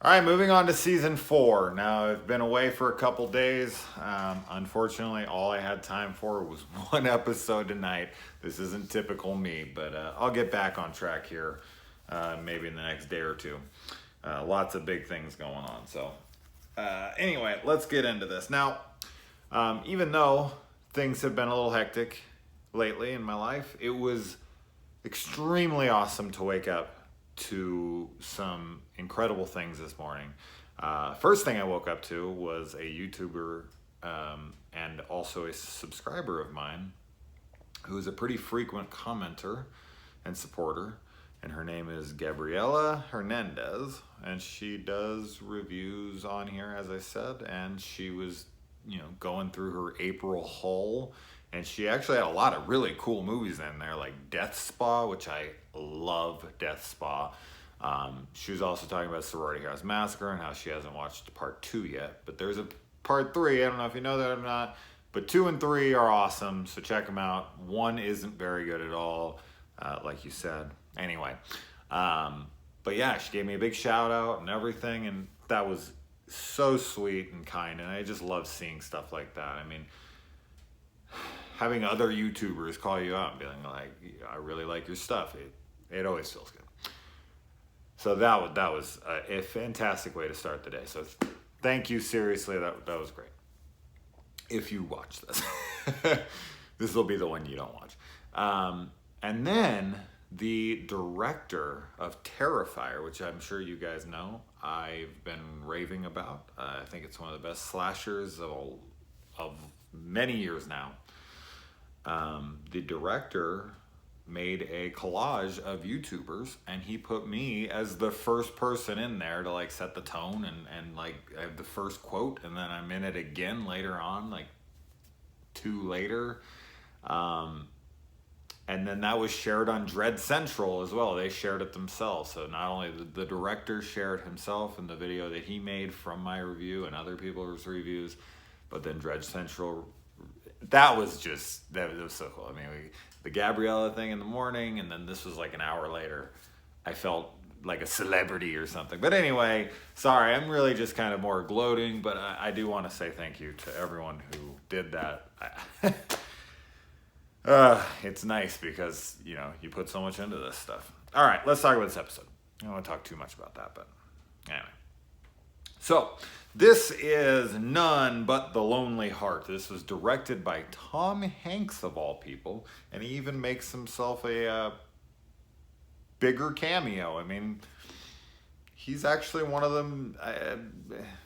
All right, moving on to season 4. Now, I've been away for a couple days. Unfortunately, all I had time for was one episode tonight. This isn't typical me, but I'll get back on track here maybe in the next day or two. Lots of big things going on. So, anyway, let's get into this. Now, even though things have been a little hectic lately in my life, it was extremely awesome to wake up to some incredible things this morning. First thing I woke up to was a YouTuber and also a subscriber of mine who is a pretty frequent commenter and supporter. And her name is Gabriela Hernandez. And she does reviews on here, as I said. And she was, going through her April haul. And she actually had a lot of really cool movies in there, like Death Spa, which I love Death Spa. She was also talking about Sorority House Massacre and how she hasn't watched part 2 yet. But there's a part 3. I don't know if you know that or not. But 2 and 3 are awesome, so check them out. 1 isn't very good at all, like you said. Anyway, but yeah, she gave me a big shout out and everything, and that was so sweet and kind. And I just love seeing stuff like that. I mean, having other YouTubers call you out and being like, I really like your stuff. It always feels good. So that was a fantastic way to start the day. So thank you, seriously, that was great. If you watch this. This will be the one you don't watch. And then the director of Terrifier, which I'm sure you guys know, I've been raving about. I think it's one of the best slashers of many years now. The director made a collage of YouTubers, and he put me as the first person in there to like set the tone and like I have the first quote, and then I'm in it again later on, like 2 later. And then that was shared on Dread Central as well. They shared it themselves. So not only the director shared himself in the video that he made from my review and other people's reviews, but then Dread Central, that was so cool. I mean, the Gabriella thing in the morning, and then this was like an hour later. I felt like a celebrity or something. But anyway, sorry, I'm really just kind of more gloating, but I do want to say thank you to everyone who did that. It's nice because, you put so much into this stuff. All right, let's talk about this episode. I don't want to talk too much about that, but anyway. So, this is none but The Lonely Heart. This was directed by Tom Hanks, of all people, and he even makes himself a bigger cameo. I mean, he's actually one of them, I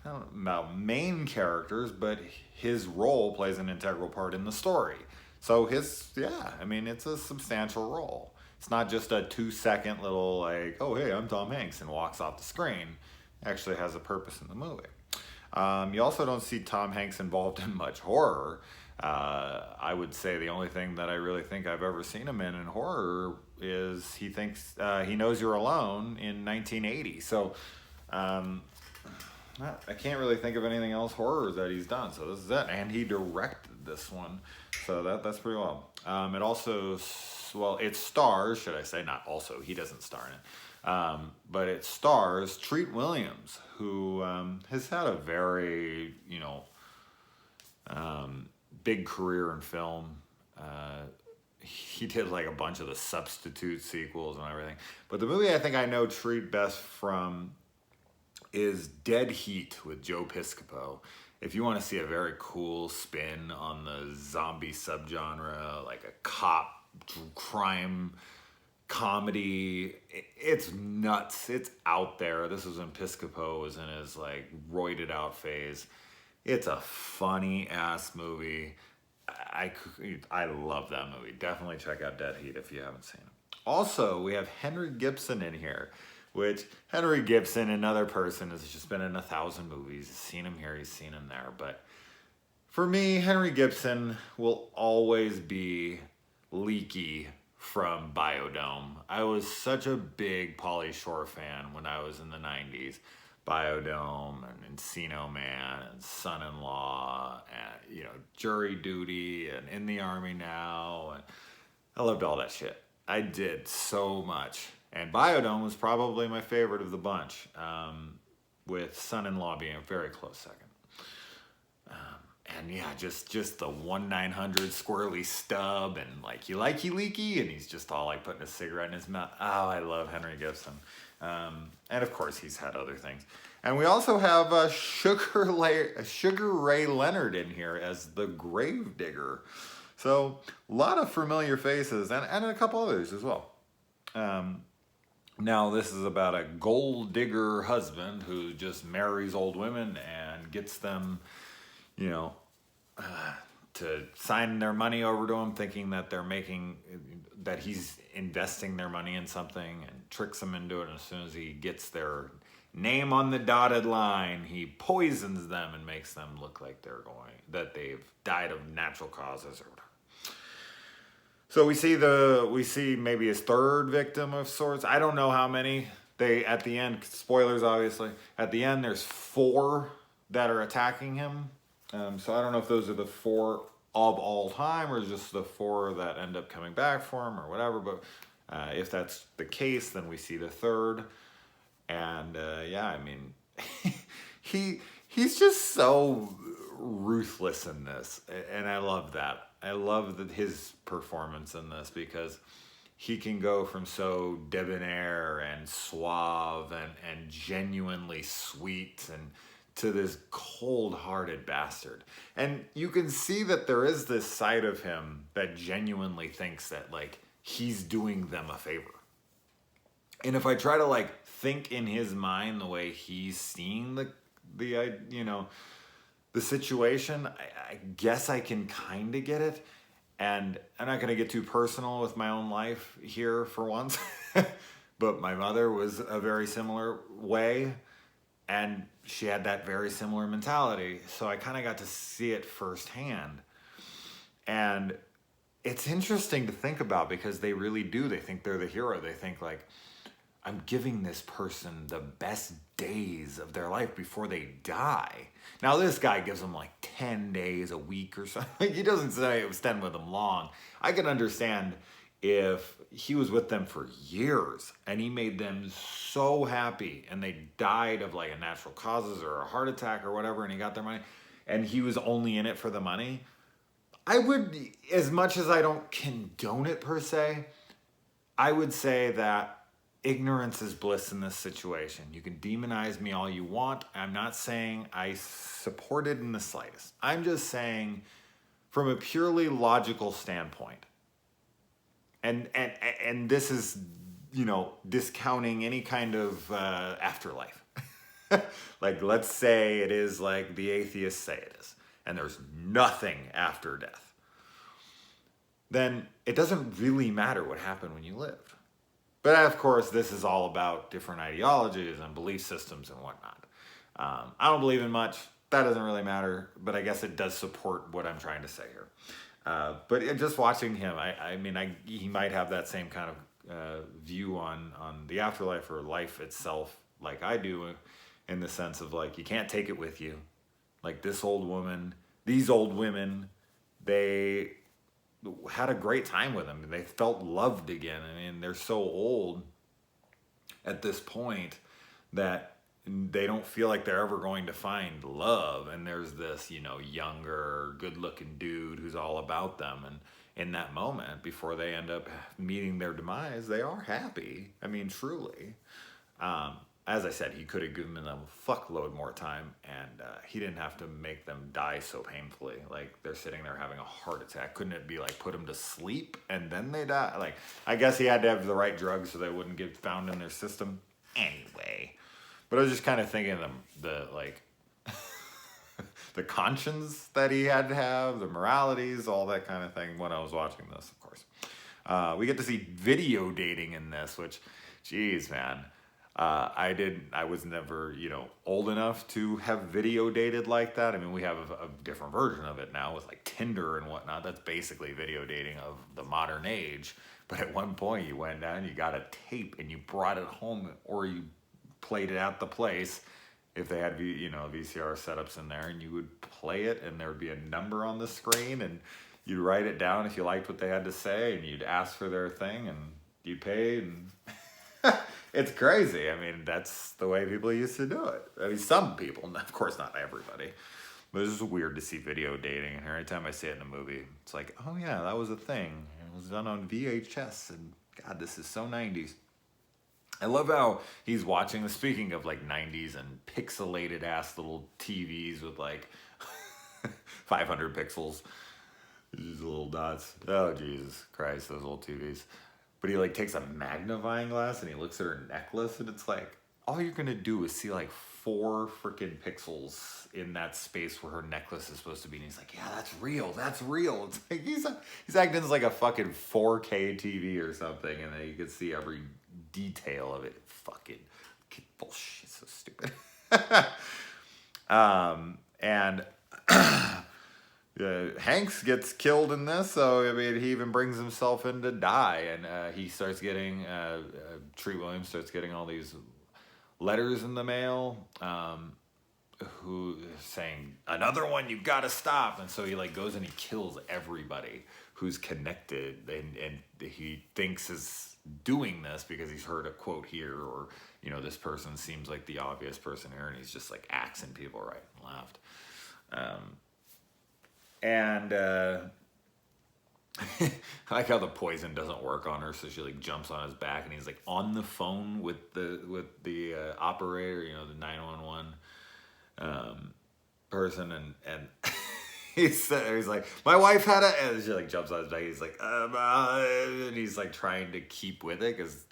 don't know about main characters, but his role plays an integral part in the story. So it's a substantial role. It's not just a 2-second little like, oh, hey, I'm Tom Hanks, and walks off the screen. It actually has a purpose in the movie. You also don't see Tom Hanks involved in much horror. I would say the only thing that I really think I've ever seen him in horror is he knows you're alone in 1980. So I can't really think of anything else horror that he's done. So this is it. And he directed this one. So that's pretty well. It also, it stars, should I say, not also, he doesn't star in it. But it stars Treat Williams, who has had a very, big career in film. He did like a bunch of the Substitute sequels and everything. But the movie I think I know Treat best from is Dead Heat with Joe Piscopo. If you want to see a very cool spin on the zombie subgenre, like a cop crime comedy, it's nuts. It's out there. This was when Piscopo was in his like roided out phase. It's a funny ass movie. I love that movie. Definitely check out Dead Heat if you haven't seen it. Also, we have Henry Gibson in here, which Henry Gibson, another person, has just been in 1,000 movies. He's seen him here, he's seen him there. But for me, Henry Gibson will always be Leaky from Biodome. I was such a big Pauly Shore fan when I was in the 90s. Biodome and Encino Man and Son-in-Law and, Jury Duty and In the Army Now. And I loved all that shit. I did so much. And Biodome was probably my favorite of the bunch. with son-in-law being a very close second. And yeah, just the 1/900 squirrely stub, and like, you likey leaky, and he's just all like putting a cigarette in his mouth. Oh, I love Henry Gibson. And of course, he's had other things. And we also have Sugar Ray Leonard in here as the Gravedigger. So a lot of familiar faces, and a couple others as well. Now this is about a gold digger husband who just marries old women and gets them, you know, to sign their money over to him, thinking that that he's investing their money in something, and tricks them into it. And as soon as he gets their name on the dotted line, he poisons them and makes them look like that they've died of natural causes or whatever. So we see maybe his third victim of sorts. I don't know how many. At the end, spoilers obviously, at the end there's 4 that are attacking him. So I don't know if those are the 4 of all time or just the 4 that end up coming back for him or whatever. But if that's the case, then we see the third. And yeah, I mean, he's just so ruthless in this, and I love that. I love his performance in this, because he can go from so debonair and suave and genuinely sweet and to this cold-hearted bastard. And you can see that there is this side of him that genuinely thinks that like he's doing them a favor. And if I try to like think in his mind the way he's seeing the situation, I guess I can kind of get it. And I'm not going to get too personal with my own life here for once, but my mother was a very similar way, and she had that very similar mentality. So I kind of got to see it firsthand. And it's interesting to think about, because they really do. They think they're the hero. They think like, I'm giving this person the best days of their life before they die. Now this guy gives them like 10 days a week or something. He doesn't say it was 10 with them long. I can understand if he was with them for years and he made them so happy and they died of like a natural causes or a heart attack or whatever, and he got their money and he was only in it for the money. I would, as much as I don't condone it per se, I would say that ignorance is bliss in this situation. You can demonize me all you want. I'm not saying I support it in the slightest. I'm just saying from a purely logical standpoint, and this is, discounting any kind of afterlife. Like, let's say it is like the atheists say it is, and there's nothing after death. Then it doesn't really matter what happened when you lived. But of course, this is all about different ideologies and belief systems and whatnot. I don't believe in much. That doesn't really matter. But I guess it does support what I'm trying to say here. But just watching him, he might have that same kind of view on the afterlife or life itself, like I do, in the sense of like, you can't take it with you. Like these old women, they had a great time with him. They felt loved again. I mean, they're so old at this point that they don't feel like they're ever going to find love. And there's this, younger, good-looking dude who's all about them. And in that moment, before they end up meeting their demise, they are happy. I mean, truly. As I said, he could have given them a fuckload more time, and he didn't have to make them die so painfully. Like, they're sitting there having a heart attack. Couldn't it be like, put them to sleep and then they die? Like, I guess he had to have the right drugs so they wouldn't get found in their system. Anyway. But I was just kind of thinking of the conscience that he had to have, the moralities, all that kind of thing when I was watching this, of course. We get to see video dating in this, which, geez, man. I was never, old enough to have video dated like that. I mean, we have a different version of it now with like Tinder and whatnot. That's basically video dating of the modern age. But at one point you went down, you got a tape and you brought it home, or you played it at the place if they had, VCR setups in there, and you would play it and there would be a number on the screen and you'd write it down if you liked what they had to say, and you'd ask for their thing and you'd pay and It's crazy. I mean, that's the way people used to do it. I mean, some people, of course, not everybody. But it's just weird to see video dating. And every time I see it in a movie, it's like, oh yeah, that was a thing. It was done on VHS. And God, this is so 90s. I love how he's watching the, speaking of like 90s and pixelated ass little TVs with like 500 pixels. These little dots. Oh, Jesus Christ, those old TVs. But he like takes a magnifying glass and he looks at her necklace and it's like, all you're gonna do is see like 4 freaking pixels in that space where her necklace is supposed to be. And he's like, yeah, that's real. That's real. It's like he's acting as like a fucking 4K TV or something. And then you can see every detail of it. Fucking bullshit. So stupid. And Hanks gets killed in this, so I mean, he even brings himself in to die, and he starts getting Treat Williams starts getting all these letters in the mail, who saying another one, you gotta stop, and so he like goes and he kills everybody who's connected, and he thinks is doing this because he's heard a quote here, or you know, this person seems like the obvious person here, and he's just like axing people right and left. And I like how the poison doesn't work on her, so she like jumps on his back, and he's like on the phone with the operator, you know, the 911 person, and he's like, my wife had a, and she like jumps on his back. He's like, and he's like trying to keep with it because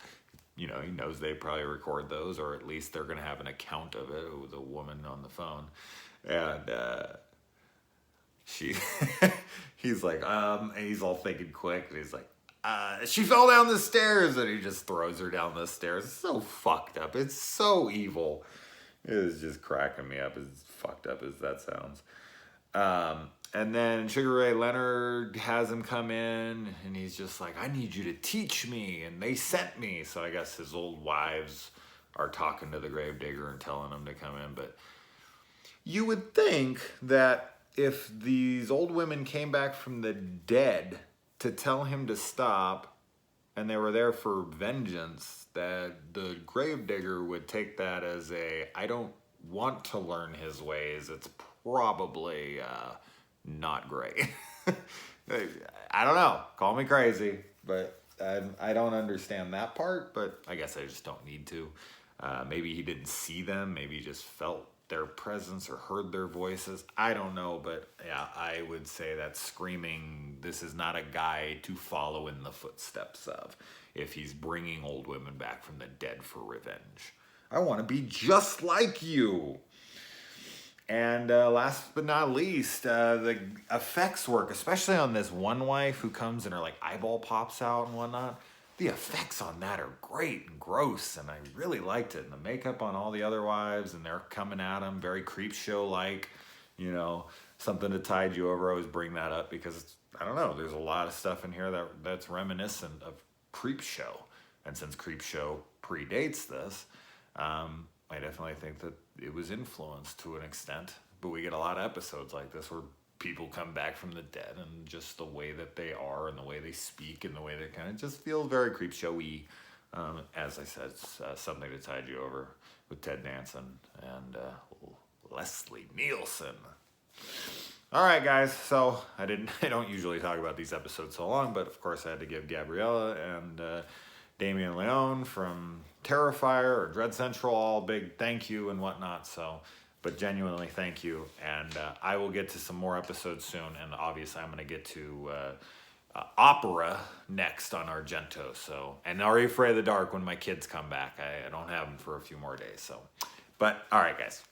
you know he knows they probably record those, or at least they're gonna have an account of it with a woman on the phone, and he's like, and he's all thinking quick, and he's like, she fell down the stairs, and he just throws her down the stairs. It's so fucked up. It's so evil. It is just cracking me up, as fucked up as that sounds. And then Sugar Ray Leonard has him come in, and he's just like, I need you to teach me, and they sent me. So I guess his old wives are talking to the gravedigger and telling him to come in, but you would think that if these old women came back from the dead to tell him to stop, and they were there for vengeance, that the gravedigger would take that as a, I don't want to learn his ways, it's probably not great. I don't know, call me crazy, but I don't understand that part, but I guess I just don't need to. Maybe he didn't see them, maybe he just felt their presence or heard their voices. I don't know, but yeah, I would say that screaming, this is not a guy to follow in the footsteps of if he's bringing old women back from the dead for revenge. I want to be just like you. And last but not least, the effects work, especially on this one wife who comes and her like eyeball pops out and whatnot. The effects on that are great and gross, and I really liked it. And the makeup on all the other wives, and they're coming at him, very Creep Show-like, you know, something to tide you over. I always bring that up because, I don't know, there's a lot of stuff in here that's reminiscent of Creep Show. And since Creep Show predates this, I definitely think that it was influenced to an extent. But we get a lot of episodes like this where people come back from the dead, and just the way that they are and the way they speak and the way they kind of just feel very Creep Show-y. As I said, it's something to tide you over with Ted Danson and Leslie Nielsen. All right, guys. So I don't usually talk about these episodes so long, but of course I had to give Gabriella and Damien Leone from Terrifier or Dread Central all big thank you and whatnot. So. But genuinely, thank you. And I will get to some more episodes soon. And obviously, I'm going to get to Opera next on Argento. So, and Are You Afraid of the Dark when my kids come back. I don't have them for a few more days. So, but all right, guys.